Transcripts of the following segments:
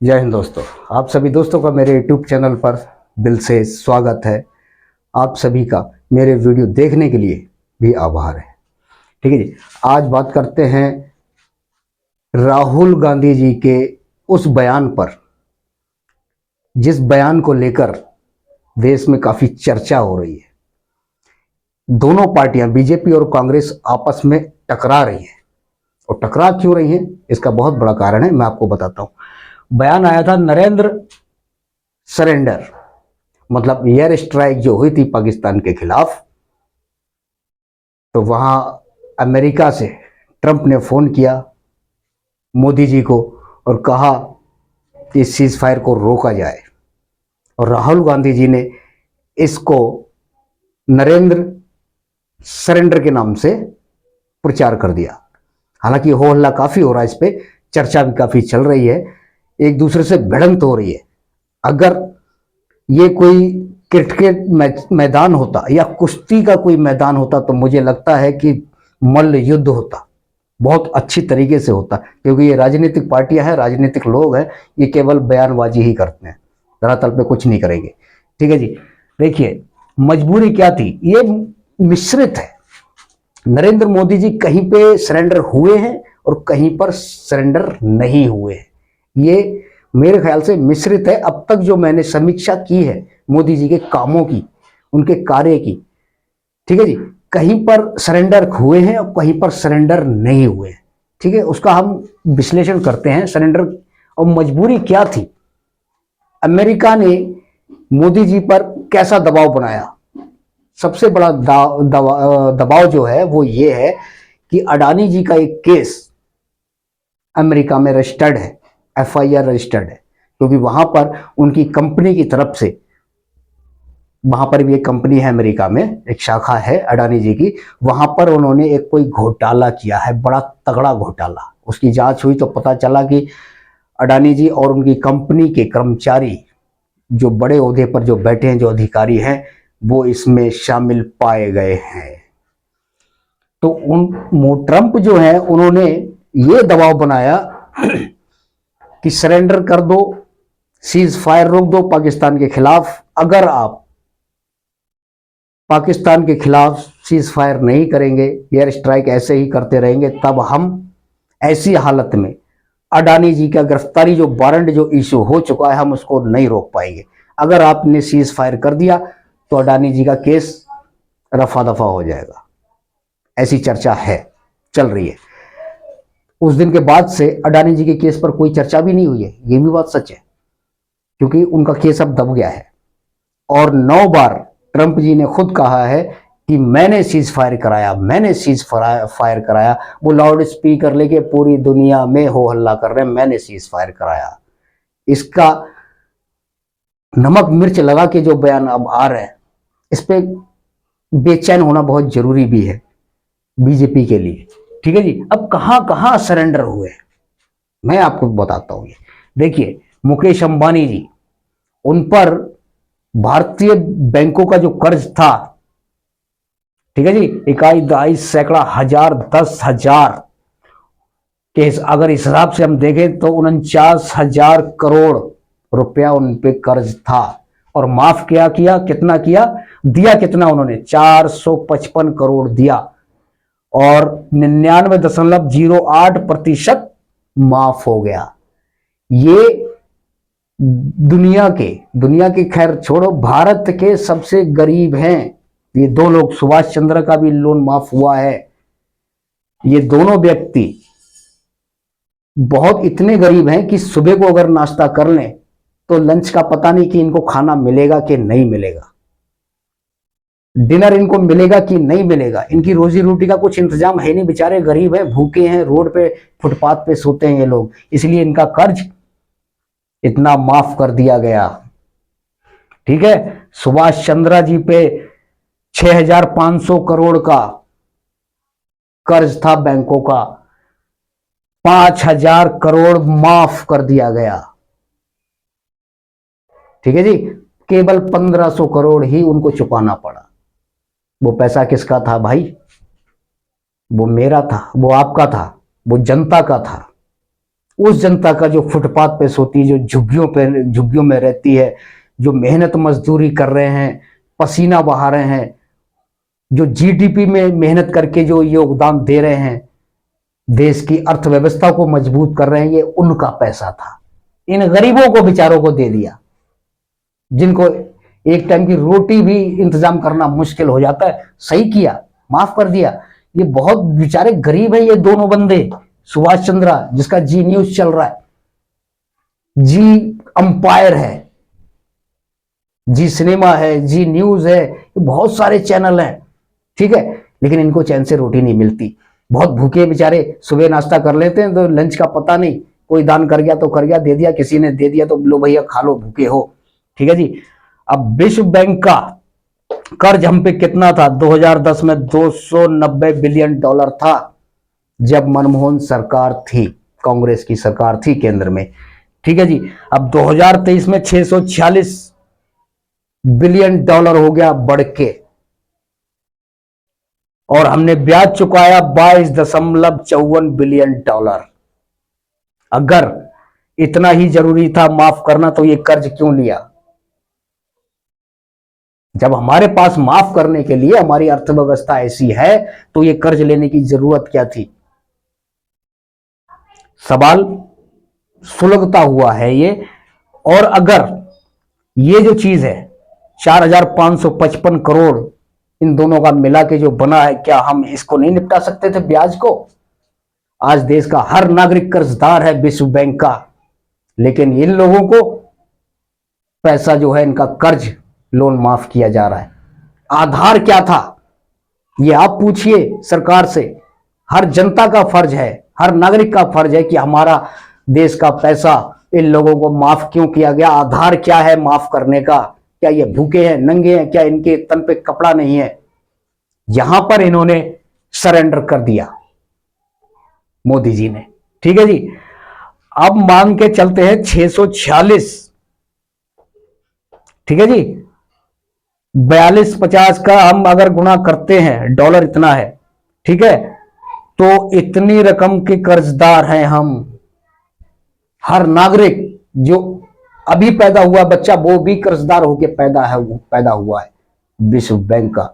जय हिंद दोस्तों। आप सभी दोस्तों का मेरे YouTube चैनल पर दिल से स्वागत है। आप सभी का मेरे वीडियो देखने के लिए भी आभार है। ठीक है जी, आज बात करते हैं राहुल गांधी जी के उस बयान पर, जिस बयान को लेकर देश में काफ़ी चर्चा हो रही है। दोनों पार्टियां बीजेपी और कांग्रेस आपस में टकरा रही हैं। और टकरा क्यों रही हैं, इसका बहुत बड़ा कारण है, मैं आपको बताता हूं। बयान आया था नरेंद्र सरेंडर, मतलब एयर स्ट्राइक जो हुई थी पाकिस्तान के खिलाफ, तो वहां अमेरिका से ट्रंप ने फोन किया मोदी जी को और कहा कि सीज फायर को रोका जाए। और राहुल गांधी जी ने इसको नरेंद्र सरेंडर के नाम से प्रचार कर दिया। हालांकि हो हल्ला काफी हो रहा है, इस पे चर्चा भी काफी चल रही है, एक दूसरे से भिड़ंत हो रही है। अगर ये कोई क्रिकेट मैदान होता या कुश्ती का कोई मैदान होता तो मुझे लगता है कि मल्ल युद्ध होता, बहुत अच्छी तरीके से होता। क्योंकि ये राजनीतिक पार्टियां हैं, राजनीतिक लोग हैं, ये केवल बयानबाजी ही करते हैं, धरातल पे कुछ नहीं करेंगे। ठीक है जी, देखिए मजबूरी क्या थी, ये मिश्रित है। नरेंद्र मोदी जी कहीं पे सरेंडर हुए हैं और कहीं पर सरेंडर नहीं हुए हैं। ये मेरे ख्याल से मिश्रित है। अब तक जो मैंने समीक्षा की है मोदी जी के कामों की, उनके कार्य की, ठीक है जी, कहीं पर सरेंडर हुए हैं और कहीं पर सरेंडर नहीं हुए हैं। ठीक है, उसका हम विश्लेषण करते हैं। सरेंडर और मजबूरी क्या थी, अमेरिका ने मोदी जी पर कैसा दबाव बनाया। सबसे बड़ा दबाव जो है वो ये है कि अडानी जी का एक केस अमेरिका में रजिस्टर्ड है, FIR रजिस्टर्ड है, क्योंकि वहां पर उनकी कंपनी की तरफ से, वहां पर भी एक कंपनी है अमेरिका में, एक शाखा है अडानी जी की, वहां पर उन्होंने एक कोई घोटाला किया है, बड़ा तगड़ा घोटाला। उसकी जांच हुई तो पता चला कि अडानी जी और उनकी कंपनी के कर्मचारी, जो बड़े ओहदे पर जो बैठे हैं, जो अधिकारी हैं, वो इसमें शामिल पाए गए हैं। तो ट्रंप जो है उन्होंने ये दबाव बनाया कि सरेंडर कर दो, सीज फायर रोक दो पाकिस्तान के खिलाफ। अगर आप पाकिस्तान के खिलाफ सीज फायर नहीं करेंगे, एयर स्ट्राइक ऐसे ही करते रहेंगे, तब हम ऐसी हालत में अडानी जी का गिरफ्तारी जो वारंट जो इशू हो चुका है, हम उसको नहीं रोक पाएंगे। अगर आपने सीज फायर कर दिया तो अडानी जी का केस रफा दफा हो जाएगा, ऐसी चर्चा है, चल रही है। उस दिन के बाद से अडानी जी के केस पर कोई चर्चा भी नहीं हुई है, ये भी बात सच है, क्योंकि उनका केस अब दब गया है। और 9 बार ट्रंप जी ने खुद कहा है कि मैंने सीज फायर कराया, मैंने सीज फायर कराया। वो लाउड स्पीकर लेके पूरी दुनिया में हो हल्ला कर रहे हैं, मैंने सीज फायर कराया। इसका नमक मिर्च लगा के जो बयान अब आ रहे हैं, इस पे बेचैन होना बहुत जरूरी भी है बीजेपी के लिए। ठीक है जी, अब कहां कहां सरेंडर हुए मैं आपको बताता हूं। देखिए मुकेश अंबानी जी, उन पर भारतीय बैंकों का जो कर्ज था, ठीक है जी, इकाई दहाई सैकड़ा हजार 10,000 के अगर इस हिसाब से हम देखें तो 49,000 करोड़ रुपया उन पे कर्ज था। और माफ किया कितना किया, दिया कितना उन्होंने, 455 करोड़ दिया, और 99.08% माफ हो गया। ये दुनिया के खैर छोड़ो, भारत के सबसे गरीब हैं ये दो लोग। सुभाष चंद्र का भी लोन माफ हुआ है। ये दोनों व्यक्ति बहुत इतने गरीब हैं कि सुबह को अगर नाश्ता कर लें तो लंच का पता नहीं कि इनको खाना मिलेगा कि नहीं मिलेगा, डिनर इनको मिलेगा कि नहीं मिलेगा। इनकी रोजी रोटी का कुछ इंतजाम है नहीं, बेचारे गरीब हैं, भूखे हैं, रोड पे फुटपाथ पे सोते हैं ये लोग, इसलिए इनका कर्ज इतना माफ कर दिया गया। ठीक है, सुभाष चंद्र जी पे 6,500 करोड़ का कर्ज था बैंकों का, 5,000 करोड़ माफ कर दिया गया। ठीक है जी, केवल 1,500 करोड़ ही उनको चुकाना पड़ा। वो पैसा किसका था भाई, वो मेरा था, वो आपका था, वो जनता का था। उस जनता का जो फुटपाथ पे सोती है, जो झुग्गियों में रहती है, जो मेहनत मजदूरी कर रहे हैं, पसीना बहा रहे हैं, जो जीडीपी में मेहनत करके जो योगदान दे रहे हैं, देश की अर्थव्यवस्था को मजबूत कर रहे हैं, ये उनका पैसा था। इन गरीबों को बेचारों को दे दिया, जिनको एक टाइम की रोटी भी इंतजाम करना मुश्किल हो जाता है। सही किया, माफ कर दिया। ये बहुत बेचारे गरीब है, ये दोनों बंदे, सुभाष चंद्रा जिसका जी न्यूज चल रहा है, जी अंपायर है, जी सिनेमा है, जी न्यूज है, ये बहुत सारे चैनल हैं, ठीक है, लेकिन इनको चैन से रोटी नहीं मिलती। बहुत भूखे बेचारे, सुबह नाश्ता कर लेते हैं तो लंच का पता नहीं, कोई दान कर गया तो कर गया, दे दिया किसी ने, दे दिया तो लो भैया खा लो, भूखे हो, ठीक है जी। अब विश्व बैंक का कर्ज हम पे कितना था? 2010 में 290 बिलियन डॉलर था, जब मनमोहन सरकार थी, कांग्रेस की सरकार थी केंद्र में, ठीक है जी। अब 2023 में 646 बिलियन डॉलर हो गया बढ़ के, और हमने ब्याज चुकाया 22.54 बिलियन डॉलर। अगर इतना ही जरूरी था माफ करना तो ये कर्ज क्यों लिया? जब हमारे पास माफ करने के लिए हमारी अर्थव्यवस्था ऐसी है तो ये कर्ज लेने की जरूरत क्या थी? सवाल सुलगता हुआ है ये। और अगर ये जो चीज है 4,555 करोड़ इन दोनों का मिला के जो बना है, क्या हम इसको नहीं निपटा सकते थे ब्याज को? आज देश का हर नागरिक कर्जदार है विश्व बैंक का, लेकिन इन लोगों को पैसा जो है, इनका कर्ज लोन माफ किया जा रहा है। आधार क्या था ये आप पूछिए सरकार से। हर जनता का फर्ज है, हर नागरिक का फर्ज है कि हमारा देश का पैसा इन लोगों को माफ क्यों किया गया? आधार क्या है माफ करने का? क्या ये भूखे हैं, नंगे हैं? क्या इनके तन पे कपड़ा नहीं है? यहां पर इन्होंने सरेंडर कर दिया मोदी जी ने, ठीक है जी। अब मान के चलते हैं 646, ठीक है जी, 4250 का हम अगर गुणा करते हैं, डॉलर इतना है, ठीक है, तो इतनी रकम के कर्जदार हैं हम। हर नागरिक जो अभी पैदा हुआ बच्चा, वो भी कर्जदार होके पैदा हुआ है विश्व बैंक का।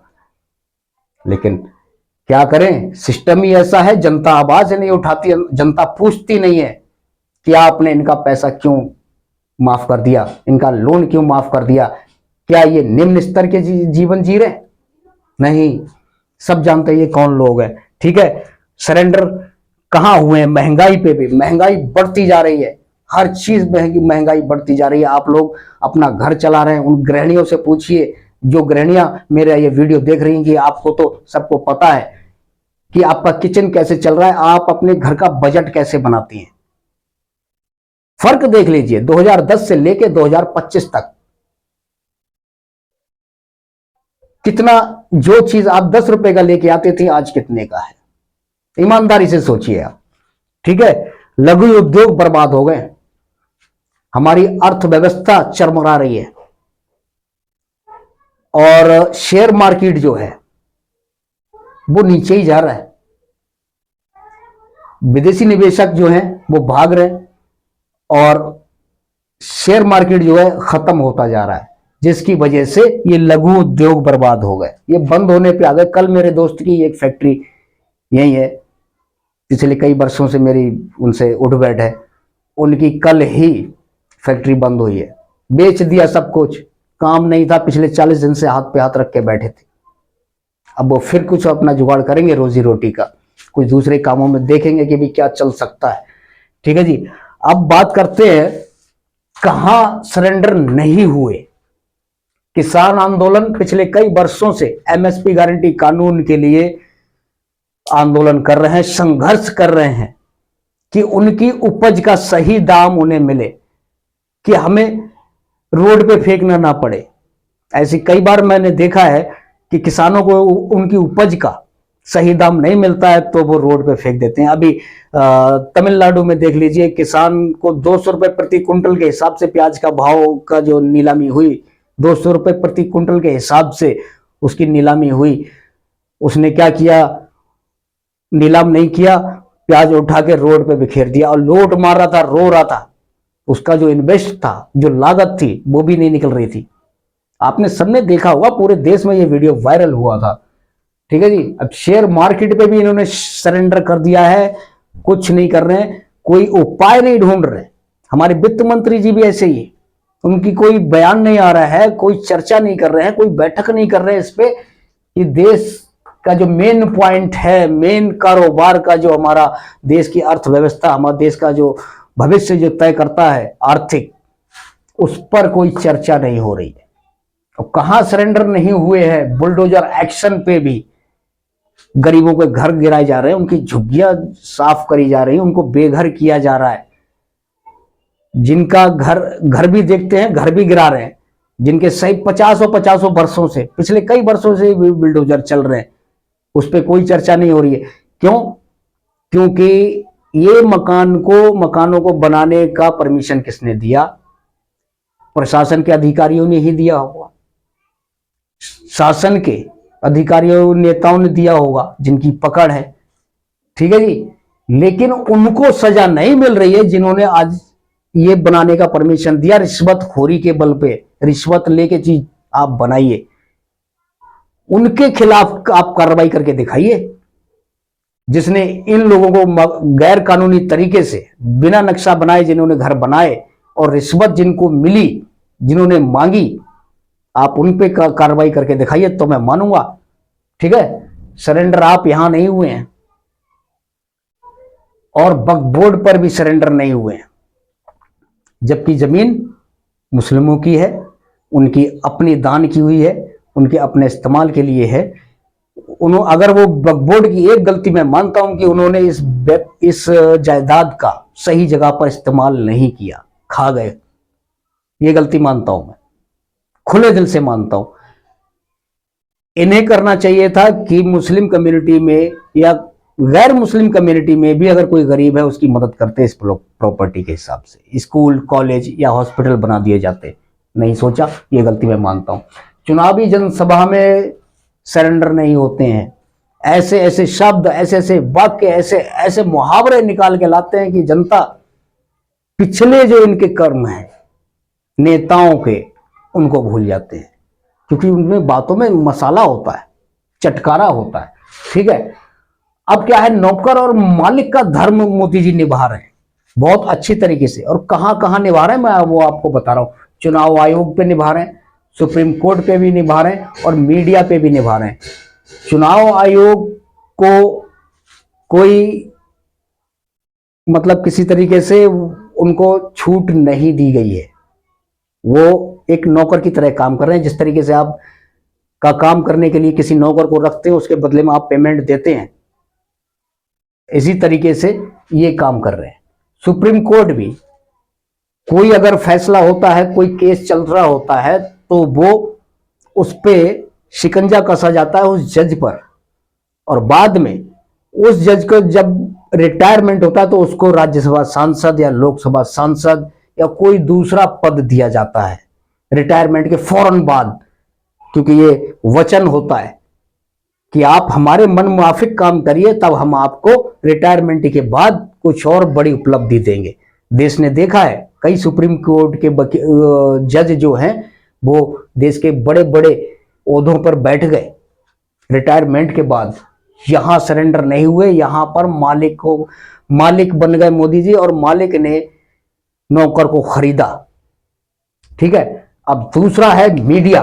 लेकिन क्या करें, सिस्टम ही ऐसा है, जनता आवाज नहीं उठाती, जनता पूछती नहीं है कि आपने इनका पैसा क्यों माफ कर दिया, इनका लोन क्यों माफ कर दिया। क्या ये निम्न स्तर के जीवन जी रहे? नहीं, सब जानते हैं ये कौन लोग हैं, ठीक है। सरेंडर कहां हुए हैं? महंगाई पे भी, महंगाई बढ़ती जा रही है, हर चीज महंगाई बढ़ती जा रही है। आप लोग अपना घर चला रहे हैं, उन गृहिणियों से पूछिए, जो गृहिणियां मेरा ये वीडियो देख रही हैं, कि आपको तो सबको पता है कि आपका किचन कैसे चल रहा है, आप अपने घर का बजट कैसे बनाती हैं। फर्क देख लीजिए 2010 से लेके 2025 तक, कितना, जो चीज आप 10 रुपए का लेके आते थे आज कितने का है? ईमानदारी से सोचिए आप, ठीक है। लघु उद्योग बर्बाद हो गए, हमारी अर्थव्यवस्था चरमरा रही है, और शेयर मार्केट जो है वो नीचे ही जा रहा है। विदेशी निवेशक जो हैं वो भाग रहे हैं, और शेयर मार्केट जो है खत्म होता जा रहा है, जिसकी वजह से ये लघु उद्योग बर्बाद हो गए, ये बंद होने पे आ गए। कल मेरे दोस्त की एक फैक्ट्री यही है, पिछले कई वर्षों से मेरी उनसे उठ बैठ है, उनकी कल ही फैक्ट्री बंद हुई है, बेच दिया सब कुछ, काम नहीं था, पिछले 40 दिन से हाथ पे हाथ रख के बैठे थे। अब वो फिर कुछ अपना जुगाड़ करेंगे रोजी रोटी का, कुछ दूसरे कामों में देखेंगे कि भी क्या चल सकता है, ठीक है जी। अब बात करते हैं कहां सरेंडर नहीं हुए। किसान आंदोलन पिछले कई वर्षों से एमएसपी गारंटी कानून के लिए आंदोलन कर रहे हैं, संघर्ष कर रहे हैं कि उनकी उपज का सही दाम उन्हें मिले, कि हमें रोड पे फेंकना ना पड़े। ऐसी कई बार मैंने देखा है कि किसानों को उनकी उपज का सही दाम नहीं मिलता है तो वो रोड पे फेंक देते हैं। अभी तमिलनाडु में देख लीजिए, किसान को 200 रुपए प्रति कुंटल के हिसाब से प्याज का भाव का जो नीलामी हुई, 200 रुपए प्रति कुंटल के हिसाब से उसकी नीलामी हुई। उसने क्या किया, नीलाम नहीं किया, प्याज उठा के रोड पे बिखेर दिया और लोट मार रहा था, रो रहा था। उसका जो इन्वेस्ट था, जो लागत थी, वो भी नहीं निकल रही थी। आपने सबने देखा होगा, पूरे देश में ये वीडियो वायरल हुआ था। ठीक है जी। अब शेयर मार्केट पे भी इन्होंने सरेंडर कर दिया है, कुछ नहीं कर रहे हैं, कोई उपाय नहीं ढूंढ रहे। हमारे वित्त मंत्री जी भी ऐसे ही है, उनकी कोई बयान नहीं आ रहा है, कोई चर्चा नहीं कर रहे हैं, कोई बैठक नहीं कर रहे हैं इस पे कि देश का जो मेन पॉइंट है, मेन कारोबार का जो हमारा देश की अर्थव्यवस्था, हमारे देश का जो भविष्य जो तय करता है आर्थिक, उस पर कोई चर्चा नहीं हो रही है। और कहां सरेंडर नहीं हुए हैं, बुलडोजर एक्शन पे भी गरीबों के घर गिराए जा रहे हैं, उनकी झुग्गियां साफ करी जा रही है, उनको बेघर किया जा रहा है। जिनका घर भी देखते हैं, घर भी गिरा रहे हैं, जिनके सही 50 वर्षों से, पिछले कई वर्षों से बुलडोजर चल रहे हैं, उस पर कोई चर्चा नहीं हो रही है। क्यों? क्योंकि ये मकानों को बनाने का परमिशन किसने दिया? प्रशासन के अधिकारियों ने ही दिया होगा, शासन के अधिकारियों नेताओं ने दिया होगा, जिनकी पकड़ है। ठीक है जी। लेकिन उनको सजा नहीं मिल रही है जिन्होंने आज ये बनाने का परमिशन दिया। रिश्वतखोरी के बल पे, रिश्वत लेके चीज आप बनाइए, उनके खिलाफ आप कार्रवाई करके दिखाइए। जिसने इन लोगों को गैर कानूनी तरीके से बिना नक्शा बनाए जिन्होंने घर बनाए और रिश्वत जिनको मिली, जिन्होंने मांगी, आप उन पे कार्रवाई करके दिखाइए तो मैं मानूंगा। ठीक है। सरेंडर आप यहां नहीं हुए हैं और वक्फ बोर्ड पर भी सरेंडर नहीं हुए हैं, जबकि जमीन मुस्लिमों की है, उनकी अपनी दान की हुई है, उनके अपने इस्तेमाल के लिए है। अगर वो वक्फ बोर्ड की एक गलती मैं मानता हूं कि उन्होंने इस जायदाद का सही जगह पर इस्तेमाल नहीं किया, खा गए, ये गलती मानता हूं मैं, खुले दिल से मानता हूं। इन्हें करना चाहिए था कि मुस्लिम कम्युनिटी में या गैर मुस्लिम कम्युनिटी में भी अगर कोई गरीब है उसकी मदद करते इस प्रॉपर्टी के हिसाब से, स्कूल, कॉलेज या हॉस्पिटल बना दिए जाते। नहीं सोचा, ये गलती मैं मानता हूं। चुनावी जनसभा में सरेंडर नहीं होते हैं, ऐसे ऐसे शब्द, ऐसे ऐसे वाक्य, ऐसे ऐसे मुहावरे निकाल के लाते हैं कि जनता पिछले जो इनके कर्म हैं नेताओं के, उनको भूल जाते हैं, क्योंकि उनमें बातों में मसाला होता है, चटकारा होता है। ठीक है। अब क्या है, नौकर और मालिक का धर्म मोदी जी निभा रहे हैं बहुत अच्छी तरीके से। और कहां कहां निभा रहे हैं मैं वो आपको बता रहा हूं। चुनाव आयोग पे निभा रहे हैं, सुप्रीम कोर्ट पे भी निभा रहे हैं और मीडिया पे भी निभा रहे हैं। चुनाव आयोग को कोई मतलब किसी तरीके से उनको छूट नहीं दी गई है, वो एक नौकर की तरह काम कर रहे हैं। जिस तरीके से आप का काम करने के लिए किसी नौकर को रखते हैं, उसके बदले में आप पेमेंट देते हैं, इसी तरीके से ये काम कर रहे हैं। सुप्रीम कोर्ट भी, कोई अगर फैसला होता है, कोई केस चल रहा होता है, तो वो उस पे शिकंजा कसा जाता है उस जज पर, और बाद में उस जज को जब रिटायरमेंट होता है तो उसको राज्यसभा सांसद या लोकसभा सांसद या कोई दूसरा पद दिया जाता है रिटायरमेंट के फौरन बाद, क्योंकि ये वचन होता है कि आप हमारे मन मुआफिक काम करिए, तब हम आपको रिटायरमेंट के बाद कुछ और बड़ी उपलब्धि देंगे। देश ने देखा है कई सुप्रीम कोर्ट के जज जो हैं वो देश के बड़े बड़े ओहदों पर बैठ गए रिटायरमेंट के बाद, यहां सरेंडर नहीं हुए, यहां पर मालिक बन गए मोदी जी, और मालिक ने नौकर को खरीदा। ठीक है। अब दूसरा है मीडिया।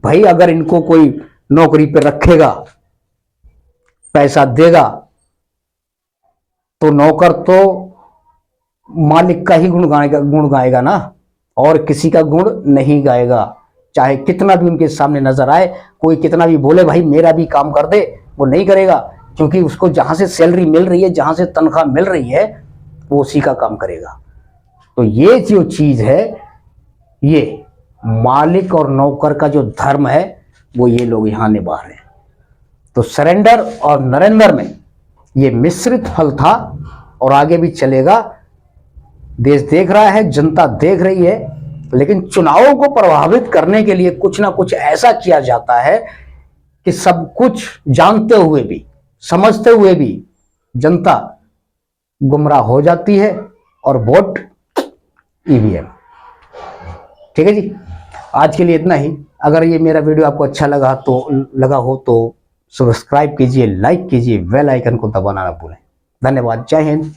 भाई अगर इनको कोई नौकरी पे रखेगा, पैसा देगा, तो नौकर तो मालिक का ही गुण गाएगा ना, और किसी का गुण नहीं गाएगा। चाहे कितना भी उनके सामने नजर आए, कोई कितना भी बोले भाई मेरा भी काम कर दे, वो नहीं करेगा, क्योंकि उसको जहां से सैलरी मिल रही है, जहां से तनख्वाह मिल रही है, वो उसी का काम करेगा। तो ये जो चीज है, ये मालिक और नौकर का जो धर्म है, वो ये लोग यहां निभा रहे हैं। तो सरेंडर और नरेंद्र में ये मिश्रित फल था और आगे भी चलेगा। देश देख रहा है, जनता देख रही है, लेकिन चुनावों को प्रभावित करने के लिए कुछ ना कुछ ऐसा किया जाता है कि सब कुछ जानते हुए भी, समझते हुए भी जनता गुमराह हो जाती है और वोट ईवीएम। ठीक है जी, आज के लिए इतना ही। अगर ये मेरा वीडियो आपको अच्छा लगा हो तो सब्सक्राइब कीजिए, लाइक कीजिए, बेल आइकन को दबाना ना भूलें। धन्यवाद। जय हिंद।